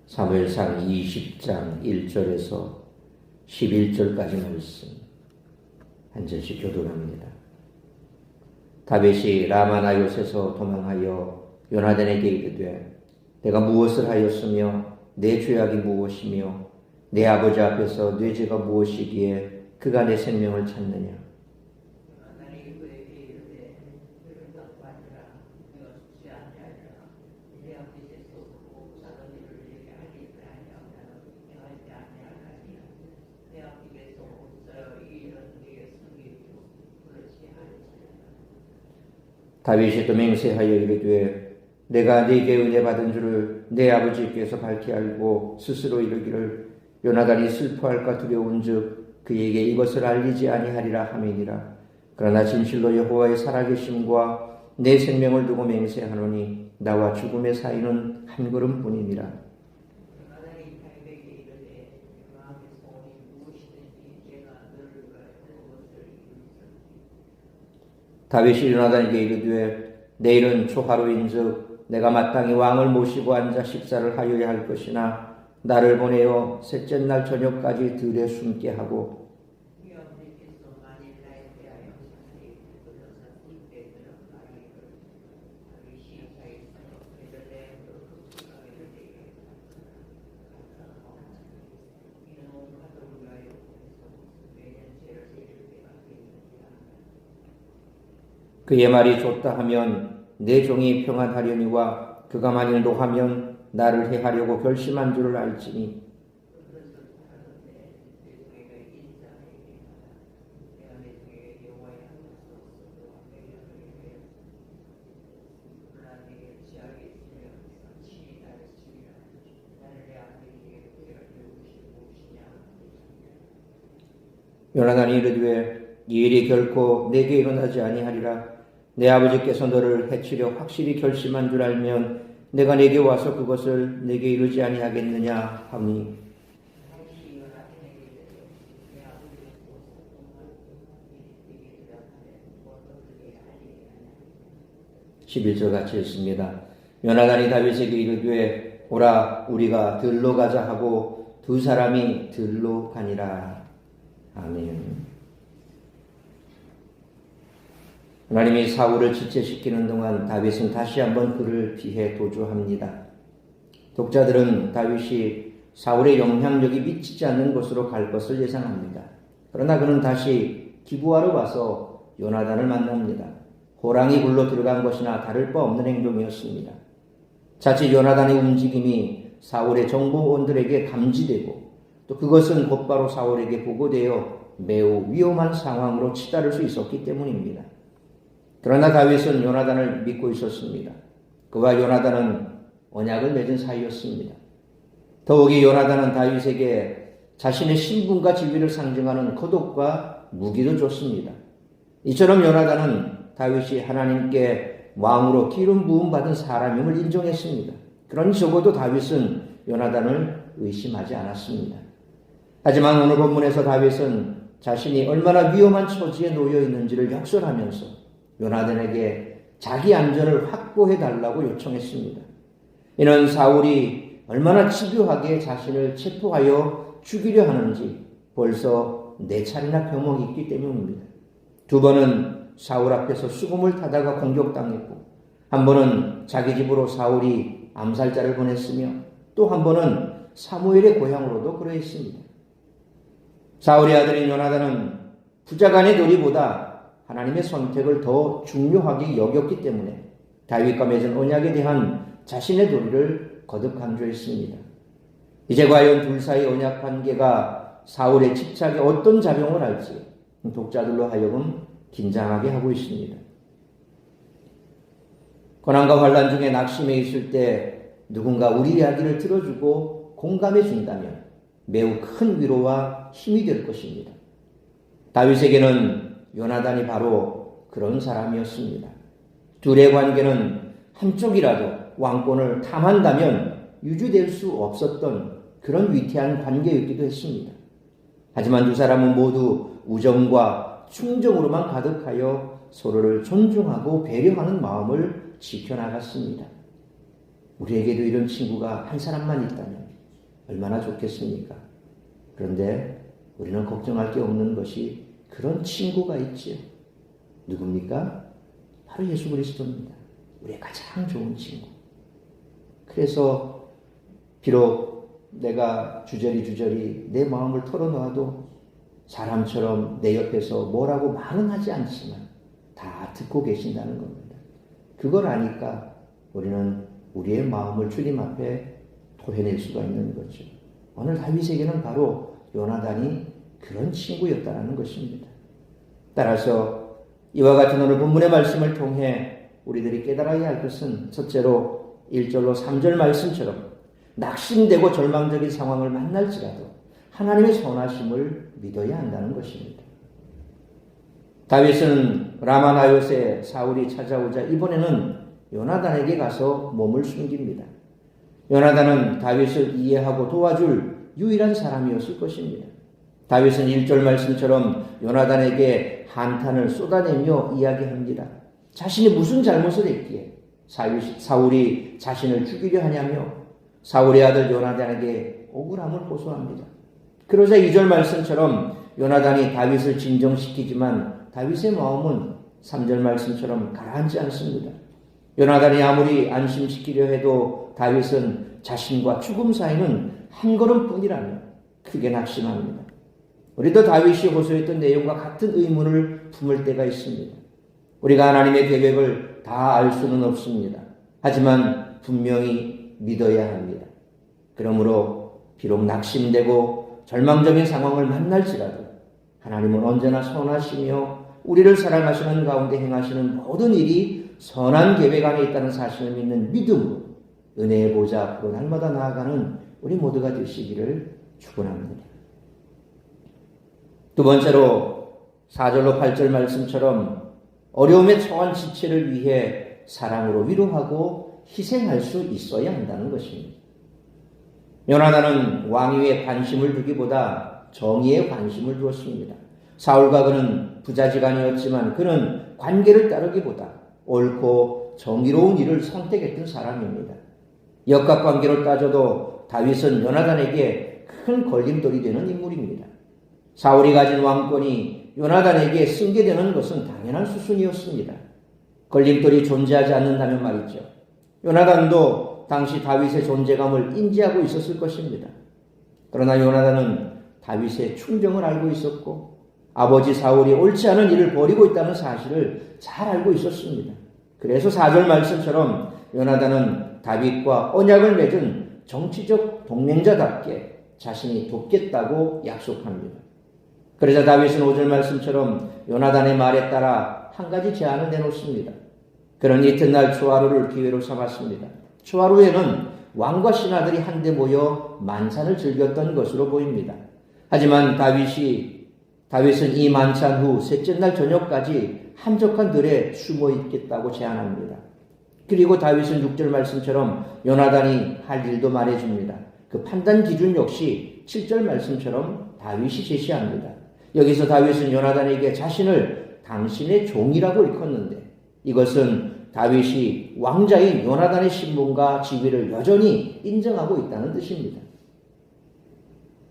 사무엘상 20장 1절에서 11절까지 말씀 한 절씩 교독합니다. 다윗이 라마나요에서 도망하여 요나단에게 이르되 내가 무엇을 하였으며 내 죄악이 무엇이며 내 아버지 앞에서 내 죄가 무엇이기에 그가 내 생명을 찾느냐. 다윗이 또 맹세하여 이르되 내가 네게 은혜 받은 줄을 내 아버지께서 밝히 알고 스스로 이르기를 요나단이 슬퍼할까 두려운즉 그에게 이것을 알리지 아니하리라 하매니라. 그러나 진실로 여호와의 살아계심과 내 생명을 두고 맹세하노니 나와 죽음의 사이는 한 걸음뿐이니라. 다윗이 요나단에게 이르되 내일은 초하루인즉 내가 마땅히 왕을 모시고 앉아 식사를 하여야 할 것이나 나를 보내어 셋째 날 저녁까지 들에 숨게 하고 그의 말이 좋다 하면 내 종이 평안하려니와 그가 만일 노하면 나를 해하려고 결심한 줄을 알지니 요나단이 이르되 이 일이 결코 내게 일어나지 아니하리라. 내 아버지께서 너를 해치려 확실히 결심한 줄 알면 내가 내게 와서 그것을 내게 이루지 아니하겠느냐 하니 (11절) 같이 읽습니다. 요나단이 다윗에게 이르되 오라 우리가 들로 가자 하고 두 사람이 들로 가니라. 아멘. 하나님이 사울을 지체시키는 동안 다윗은 다시 한번 그를 피해 도주합니다. 독자들은 다윗이 사울의 영향력이 미치지 않는 곳으로 갈 것을 예상합니다. 그러나 그는 다시 기부하러 와서 요나단을 만납니다. 호랑이 굴로 들어간 것이나 다를 바 없는 행동이었습니다. 자칫 요나단의 움직임이 사울의 정보원들에게 감지되고 또 그것은 곧바로 사울에게 보고되어 매우 위험한 상황으로 치달을 수 있었기 때문입니다. 그러나 다윗은 요나단을 믿고 있었습니다. 그와 요나단은 언약을 맺은 사이였습니다. 더욱이 요나단은 다윗에게 자신의 신분과 지위를 상징하는 겉옷과 무기도 줬습니다. 이처럼 요나단은 다윗이 하나님께 왕으로 기름 부음 받은 사람임을 인정했습니다. 그러니 적어도 다윗은 요나단을 의심하지 않았습니다. 하지만 오늘 본문에서 다윗은 자신이 얼마나 위험한 처지에 놓여 있는지를 역설하면서 요나단에게 자기 안전을 확보해 달라고 요청했습니다. 이는 사울이 얼마나 집요하게 자신을 체포하여 죽이려 하는지 벌써 4차례나 표명이 있기 때문입니다. 2번은 사울 앞에서 수금을 타다가 공격당했고, 한 번은 자기 집으로 사울이 암살자를 보냈으며 또 한 번은 사무엘의 고향으로도 그러했습니다. 사울의 아들인 요나단은 부자간의 도리보다 하나님의 선택을 더 중요하게 여겼기 때문에 다윗과 맺은 언약에 대한 자신의 도리를 거듭 강조했습니다. 이제 과연 둘 사이의 언약 관계가 사울의 집착에 어떤 작용을 할지 독자들로 하여금 긴장하게 하고 있습니다. 고난과 환난 중에 낙심해 있을 때 누군가 우리 이야기를 들어주고 공감해 준다면 매우 큰 위로와 힘이 될 것입니다. 다윗에게는 요나단이 바로 그런 사람이었습니다. 둘의 관계는 한쪽이라도 왕권을 탐한다면 유지될 수 없었던 그런 위태한 관계였기도 했습니다. 하지만 두 사람은 모두 우정과 충정으로만 가득하여 서로를 존중하고 배려하는 마음을 지켜나갔습니다. 우리에게도 이런 친구가 한 사람만 있다면 얼마나 좋겠습니까? 그런데 우리는 걱정할 게 없는 것이 그런 친구가 있지요. 누굽니까? 바로 예수 그리스도입니다. 우리의 가장 좋은 친구. 그래서 비록 내가 주저리 내 마음을 털어놓아도 사람처럼 내 옆에서 뭐라고 말은 하지 않지만 다 듣고 계신다는 겁니다. 그걸 아니까 우리는 우리의 마음을 주님 앞에 토해낼 수가 있는 거죠. 오늘 다윗에게는 바로 요나단이 그런 친구였다는 것입니다. 따라서 이와 같은 오늘 본문의 말씀을 통해 우리들이 깨달아야 할 것은 첫째로 1절로 3절 말씀처럼 낙심되고 절망적인 상황을 만날지라도 하나님의 선하심을 믿어야 한다는 것입니다. 다윗은 라마나요스에 사울이 찾아오자 이번에는 요나단에게 가서 몸을 숨깁니다. 요나단은 다윗을 이해하고 도와줄 유일한 사람이었을 것입니다. 다윗은 1절 말씀처럼 요나단에게 한탄을 쏟아내며 이야기합니다. 자신이 무슨 잘못을 했기에 사울이 자신을 죽이려 하냐며 사울의 아들 요나단에게 억울함을 호소합니다. 그러자 2절 말씀처럼 요나단이 다윗을 진정시키지만 다윗의 마음은 3절 말씀처럼 가라앉지 않습니다. 요나단이 아무리 안심시키려 해도 다윗은 자신과 죽음 사이는 한 걸음뿐이라며 크게 낙심합니다. 우리도 다윗이 호소했던 내용과 같은 의문을 품을 때가 있습니다. 우리가 하나님의 계획을 다 알 수는 없습니다. 하지만 분명히 믿어야 합니다. 그러므로 비록 낙심되고 절망적인 상황을 만날지라도 하나님은 언제나 선하시며 우리를 사랑하시는 가운데 행하시는 모든 일이 선한 계획 안에 있다는 사실을 믿는 믿음으로 은혜의 보좌 앞으로 날마다 나아가는 우리 모두가 되시기를 축원합니다. 두 번째로 4절로 8절 말씀처럼 어려움에 처한 지체를 위해 사랑으로 위로하고 희생할 수 있어야 한다는 것입니다. 요나단은 왕위에 관심을 두기보다 정의에 관심을 두었습니다. 사울과 그는 부자지간이었지만 그는 관계를 따르기보다 옳고 정의로운 일을 선택했던 사람입니다. 역학관계로 따져도 다윗은 요나단에게 큰 걸림돌이 되는 인물입니다. 사울이 가진 왕권이 요나단에게 승계되는 것은 당연한 수순이었습니다. 걸림돌이 존재하지 않는다면 말이죠. 요나단도 당시 다윗의 존재감을 인지하고 있었을 것입니다. 그러나 요나단은 다윗의 충정을 알고 있었고 아버지 사울이 옳지 않은 일을 벌이고 있다는 사실을 잘 알고 있었습니다. 그래서 4절 말씀처럼 요나단은 다윗과 언약을 맺은 정치적 동맹자답게 자신이 돕겠다고 약속합니다. 그러자 다윗은 5절 말씀처럼 요나단의 말에 따라 한 가지 제안을 내놓습니다. 그런 이튿날 초하루를 기회로 삼았습니다. 초하루에는 왕과 신하들이 한데 모여 만찬을 즐겼던 것으로 보입니다. 하지만 다윗은 이 만찬 후 셋째 날 저녁까지 한적한 들에 숨어 있겠다고 제안합니다. 그리고 다윗은 6절 말씀처럼 요나단이 할 일도 말해줍니다. 그 판단 기준 역시 7절 말씀처럼 다윗이 제시합니다. 여기서 다윗은 요나단에게 자신을 당신의 종이라고 일컫는데 이것은 다윗이 왕자인 요나단의 신분과 지위를 여전히 인정하고 있다는 뜻입니다.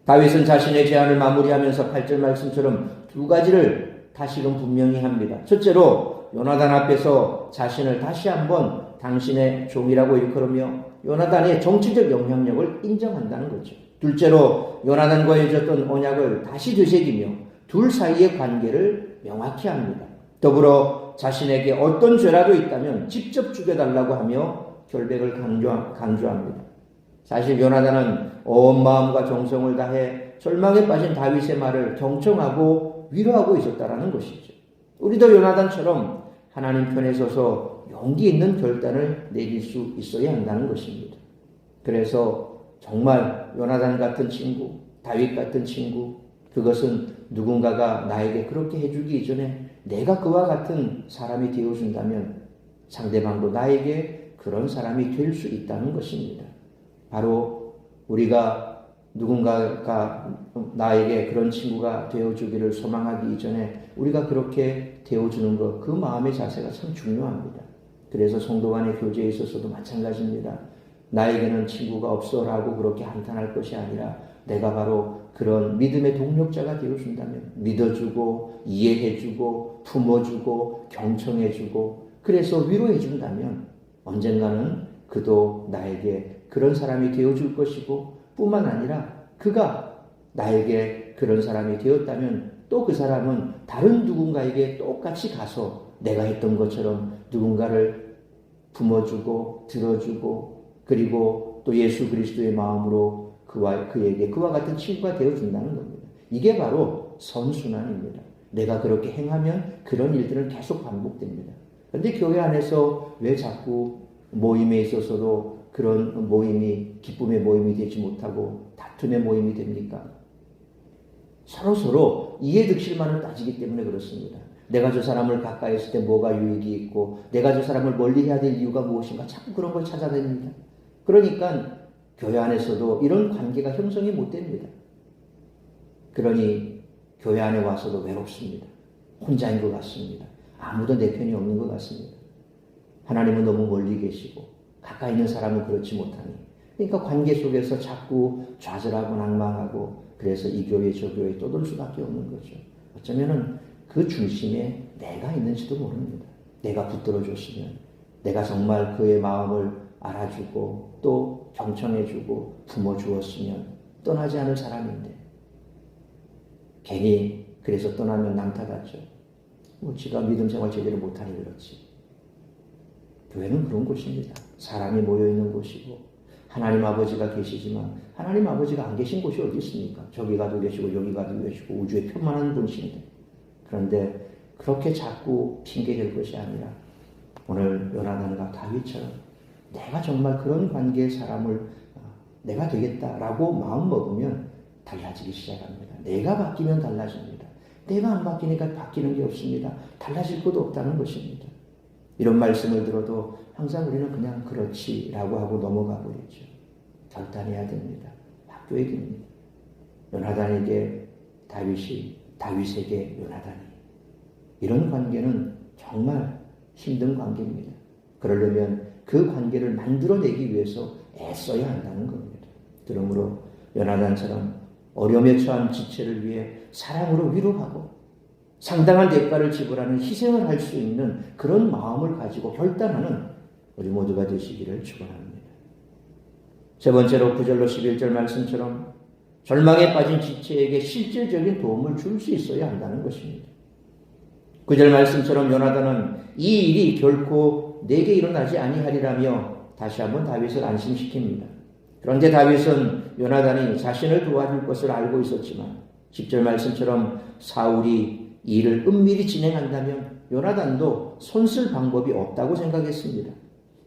다윗은 자신의 제안을 마무리하면서 8절 말씀처럼 두 가지를 다시금 분명히 합니다. 첫째로 요나단 앞에서 자신을 다시 한번 당신의 종이라고 일컬으며 요나단의 정치적 영향력을 인정한다는 거죠. 둘째로 요나단과 맺었던 언약을 다시 되새기며 둘 사이의 관계를 명확히 합니다. 더불어 자신에게 어떤 죄라도 있다면 직접 죽여달라고 하며 결백을 강조합니다. 사실 요나단은 온 마음과 정성을 다해 절망에 빠진 다윗의 말을 경청하고 위로하고 있었다는 것이죠. 우리도 요나단처럼 하나님 편에 서서 용기 있는 결단을 내릴 수 있어야 한다는 것입니다. 그래서 정말 요나단 같은 친구, 다윗 같은 친구, 그것은 누군가가 나에게 그렇게 해주기 이전에 내가 그와 같은 사람이 되어준다면 상대방도 나에게 그런 사람이 될 수 있다는 것입니다. 바로 우리가 누군가가 나에게 그런 친구가 되어주기를 소망하기 이전에 우리가 그렇게 되어주는 것, 그 마음의 자세가 참 중요합니다. 그래서 성도 간의 교제에 있어서도 마찬가지입니다. 나에게는 친구가 없어라고 그렇게 한탄할 것이 아니라 내가 바로 그런 믿음의 동력자가 되어준다면 믿어주고 이해해주고 품어주고 경청해주고 그래서 위로해준다면 언젠가는 그도 나에게 그런 사람이 되어줄 것이고 뿐만 아니라 그가 나에게 그런 사람이 되었다면 또 그 사람은 다른 누군가에게 똑같이 가서 내가 했던 것처럼 누군가를 품어주고 들어주고 그리고 또 예수 그리스도의 마음으로 그에게 그와 같은 친구가 되어준다는 겁니다. 이게 바로 선순환입니다. 내가 그렇게 행하면 그런 일들은 계속 반복됩니다. 그런데 교회 안에서 왜 자꾸 모임에 있어서도 그런 모임이 기쁨의 모임이 되지 못하고 다툼의 모임이 됩니까? 서로 이해득실만을 따지기 때문에 그렇습니다. 내가 저 사람을 가까이 했을 때 뭐가 유익이 있고 내가 저 사람을 멀리 해야 될 이유가 무엇인가 자꾸 그런 걸 찾아냅니다. 그러니까 교회 안에서도 이런 관계가 형성이 못 됩니다. 그러니 교회 안에 와서도 외롭습니다. 혼자인 것 같습니다. 아무도 내 편이 없는 것 같습니다. 하나님은 너무 멀리 계시고 가까이 있는 사람은 그렇지 못하니 그러니까 관계 속에서 자꾸 좌절하고 낭망하고 그래서 이 교회 저 교회 떠돌 수밖에 없는 거죠. 어쩌면은 그 중심에 내가 있는지도 모릅니다. 내가 붙들어 줬으면 내가 정말 그의 마음을 알아주고 또 경청해주고 품어주었으면 떠나지 않을 사람인데 괜히 그래서 떠나면 남 탓하죠. 지가 믿음 생활 제대로 못하니 그렇지. 교회는 그런 곳입니다. 사람이 모여있는 곳이고 하나님 아버지가 계시지만 하나님 아버지가 안 계신 곳이 어디 있습니까? 저기 가도 계시고 여기 가도 계시고 우주에 편만한 분이신데 그런데 그렇게 자꾸 핑계댈 것이 아니라 오늘 요나단과 다윗처럼 내가 정말 그런 관계의 사람을 내가 되겠다라고 마음먹으면 달라지기 시작합니다. 내가 바뀌면 달라집니다. 내가 안 바뀌니까 바뀌는 게 없습니다. 달라질 것도 없다는 것입니다. 이런 말씀을 들어도 항상 우리는 그냥 그렇지라고 하고 넘어가 버리죠. 결단해야 됩니다. 바뀌어야 됩니다. 요나단에게 다윗이, 다윗에게 요나단이. 이런 관계는 정말 힘든 관계입니다. 그러려면 그 관계를 만들어내기 위해서 애써야 한다는 겁니다. 그러므로 요나단처럼 어려움에 처한 지체를 위해 사랑으로 위로하고 상당한 대가를 지불하는 희생을 할 수 있는 그런 마음을 가지고 결단하는 우리 모두가 되시기를 축원합니다. 세 번째로 9절로 11절 말씀처럼 절망에 빠진 지체에게 실질적인 도움을 줄 수 있어야 한다는 것입니다. 9절 말씀처럼 요나단은 이 일이 결코 내게 일어나지 아니하리라며 다시 한번 다윗을 안심시킵니다. 그런데 다윗은 요나단이 자신을 도와줄 것을 알고 있었지만 10절 말씀처럼 사울이 이 일을 은밀히 진행한다면 요나단도 손쓸 방법이 없다고 생각했습니다.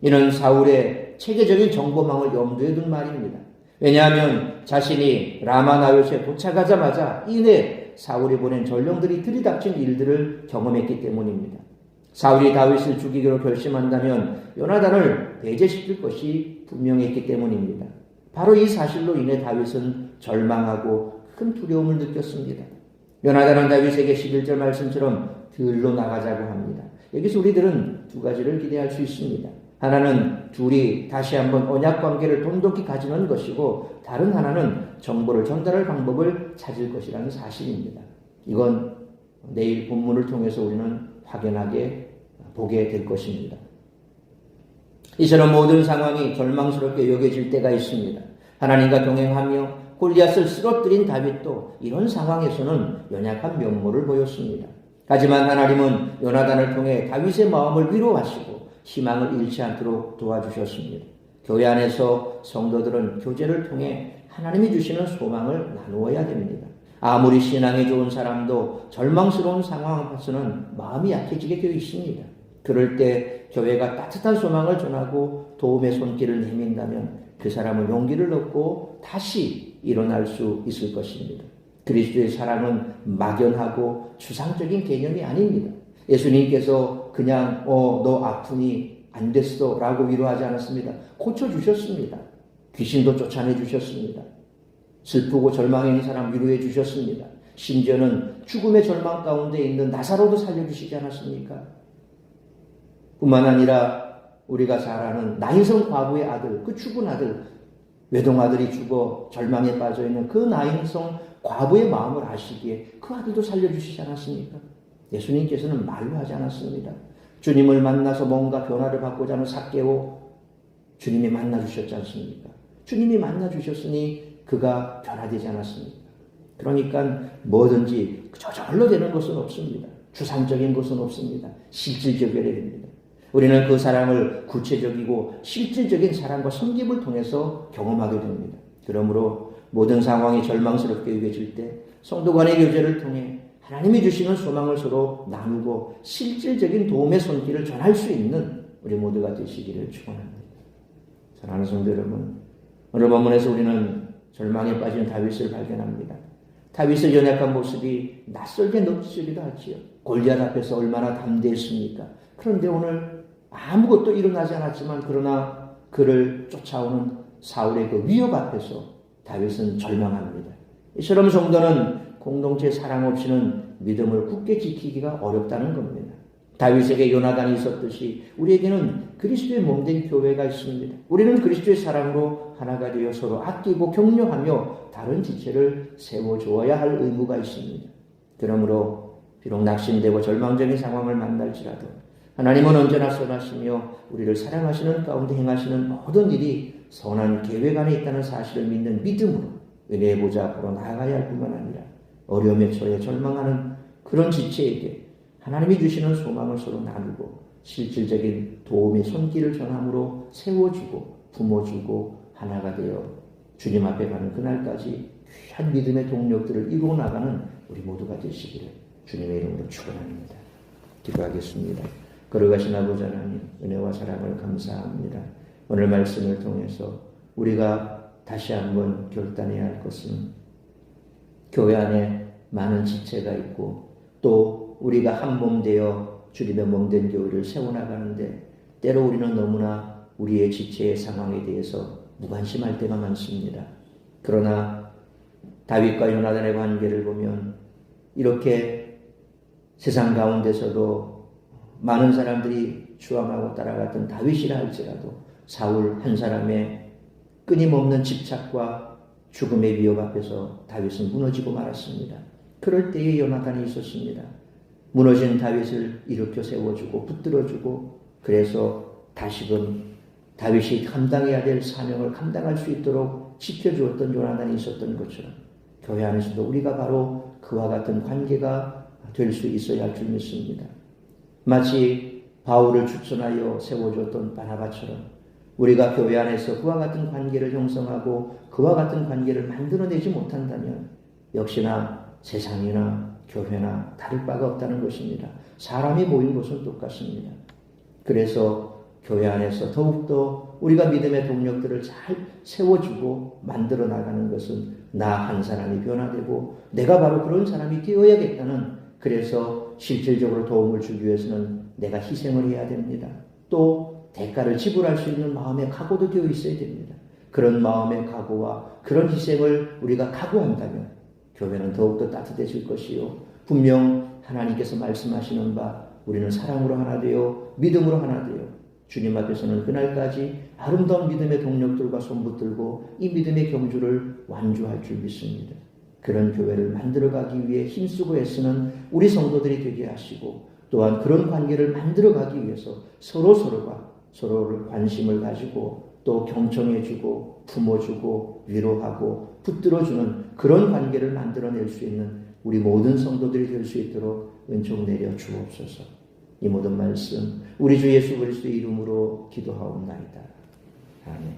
이는 사울의 체계적인 정보망을 염두에 둔 말입니다. 왜냐하면 자신이 라마나요시에 도착하자마자 이내 사울이 보낸 전령들이 들이닥친 일들을 경험했기 때문입니다. 사울이 다윗을 죽이기로 결심한다면 요나단을 배제시킬 것이 분명했기 때문입니다. 바로 이 사실로 인해 다윗은 절망하고 큰 두려움을 느꼈습니다. 요나단은 다윗에게 11절 말씀처럼 들로 나가자고 합니다. 여기서 우리들은 두 가지를 기대할 수 있습니다. 하나는 둘이 다시 한번 언약 관계를 돈독히 가지는 것이고 다른 하나는 정보를 전달할 방법을 찾을 것이라는 사실입니다. 이건 내일 본문을 통해서 우리는 확연하게 보게 될 것입니다. 이처럼 모든 상황이 절망스럽게 여겨질 때가 있습니다. 하나님과 동행하며 골리앗을 쓰러뜨린 다윗도 이런 상황에서는 연약한 면모를 보였습니다. 하지만 하나님은 요나단을 통해 다윗의 마음을 위로하시고 희망을 잃지 않도록 도와주셨습니다. 교회 안에서 성도들은 교제를 통해 하나님이 주시는 소망을 나누어야 됩니다. 아무리 신앙이 좋은 사람도 절망스러운 상황 앞에서는 마음이 약해지게 되어 있습니다. 그럴 때 교회가 따뜻한 소망을 전하고 도움의 손길을 내민다면 그 사람은 용기를 얻고 다시 일어날 수 있을 것입니다. 그리스도의 사랑은 막연하고 추상적인 개념이 아닙니다. 예수님께서 그냥 너 아프니 안 됐어 라고 위로하지 않았습니다. 고쳐주셨습니다. 귀신도 쫓아내 주셨습니다. 슬프고 절망에 있는 사람 위로해 주셨습니다. 심지어는 죽음의 절망 가운데 있는 나사로도 살려주시지 않았습니까? 뿐만 아니라 우리가 잘 아는 나인성 과부의 아들, 그 죽은 아들, 외동아들이 죽어 절망에 빠져있는 그 나인성 과부의 마음을 아시기에 그 아들도 살려주시지 않았습니까? 예수님께서는 말로 하지 않았습니다. 주님을 만나서 뭔가 변화를 받고자 하는 삭개오, 주님이 만나주셨지 않습니까? 주님이 만나주셨으니 그가 변화되지 않았습니까? 그러니까 뭐든지 저절로 되는 것은 없습니다. 주상적인 것은 없습니다. 실질적이어야 됩니다. 우리는 그 사랑을 구체적이고 실질적인 사랑과 섬김을 통해서 경험하게 됩니다. 그러므로 모든 상황이 절망스럽게 여겨질 때 성도 간의 교제를 통해 하나님이 주시는 소망을 서로 나누고 실질적인 도움의 손길을 전할 수 있는 우리 모두가 되시기를 축원합니다. 사랑하는 성도 여러분, 오늘 본문에서 우리는 절망에 빠진 다윗을 발견합니다. 다윗의 연약한 모습이 낯설게 느껴지기도 하지요. 골리앗 앞에서 얼마나 담대했습니까? 그런데 오늘 아무것도 일어나지 않았지만 그러나 그를 쫓아오는 사울의 그 위협 앞에서 다윗은 절망합니다. 이처럼 성도는 공동체 사랑 없이는 믿음을 굳게 지키기가 어렵다는 겁니다. 다윗에게 요나단이 있었듯이 우리에게는 그리스도의 몸된 교회가 있습니다. 우리는 그리스도의 사랑으로 하나가 되어 서로 아끼고 격려하며 다른 지체를 세워주어야 할 의무가 있습니다. 그러므로 비록 낙심되고 절망적인 상황을 만날지라도 하나님은 언제나 선하시며 우리를 사랑하시는 가운데 행하시는 모든 일이 선한 계획 안에 있다는 사실을 믿는 믿음으로 은혜의 보좌 앞으로 나아가야 할 뿐만 아니라 어려움에 처해 절망하는 그런 지체에게 하나님이 주시는 소망을 서로 나누고 실질적인 도움의 손길을 전함으로 세워주고 품어주고 하나가 되어 주님 앞에 가는 그날까지 귀한 믿음의 동력들을 이루어 나가는 우리 모두가 되시기를 주님의 이름으로 축원합니다. 기도하겠습니다. 걸어가신 아버지 하나님, 은혜와 사랑을 감사합니다. 오늘 말씀을 통해서 우리가 다시 한번 결단해야 할 것은 교회 안에 많은 지체가 있고 또 우리가 한 몸 되어 주님의 몸된 교회를 세워나가는데 때로 우리는 너무나 우리의 지체의 상황에 대해서 무관심할 때가 많습니다. 그러나 다윗과 요나단의 관계를 보면 이렇게 세상 가운데서도 많은 사람들이 추앙하고 따라갔던 다윗이라 할지라도 사울 한 사람의 끊임없는 집착과 죽음의 위협 앞에서 다윗은 무너지고 말았습니다. 그럴 때에 요나단이 있었습니다. 무너진 다윗을 일으켜 세워주고 붙들어주고 그래서 다시금 다윗이 감당해야 될 사명을 감당할 수 있도록 지켜주었던 요나단이 있었던 것처럼 교회 안에서도 우리가 바로 그와 같은 관계가 될 수 있어야 할 줄 믿습니다. 마치 바울을 추천하여 세워주었던 바나바처럼 우리가 교회 안에서 그와 같은 관계를 형성하고 그와 같은 관계를 만들어내지 못한다면 역시나 세상이나 교회나 다를 바가 없다는 것입니다. 사람이 모인 곳은 똑같습니다. 그래서 교회 안에서 더욱더 우리가 믿음의 동력들을 잘 세워주고 만들어 나가는 것은 나 한 사람이 변화되고 내가 바로 그런 사람이 되어야겠다는, 그래서 실질적으로 도움을 주기 위해서는 내가 희생을 해야 됩니다. 또 대가를 지불할 수 있는 마음의 각오도 되어 있어야 됩니다. 그런 마음의 각오와 그런 희생을 우리가 각오한다면 교회는 더욱더 따뜻해질 것이요, 분명 하나님께서 말씀하시는 바 우리는 사랑으로 하나 되어 믿음으로 하나 되어 주님 앞에서는 그날까지 아름다운 믿음의 동력들과 손붙들고 이 믿음의 경주를 완주할 줄 믿습니다. 그런 교회를 만들어가기 위해 힘쓰고 애쓰는 우리 성도들이 되게 하시고, 또한 그런 관계를 만들어가기 위해서 서로가 서로를 관심을 가지고 또 경청해주고 품어주고 위로하고 붙들어주는 그런 관계를 만들어낼 수 있는 우리 모든 성도들이 될 수 있도록 은총 내려 주옵소서. 이 모든 말씀 우리 주 예수 그리스도의 이름으로 기도하옵나이다. 아멘.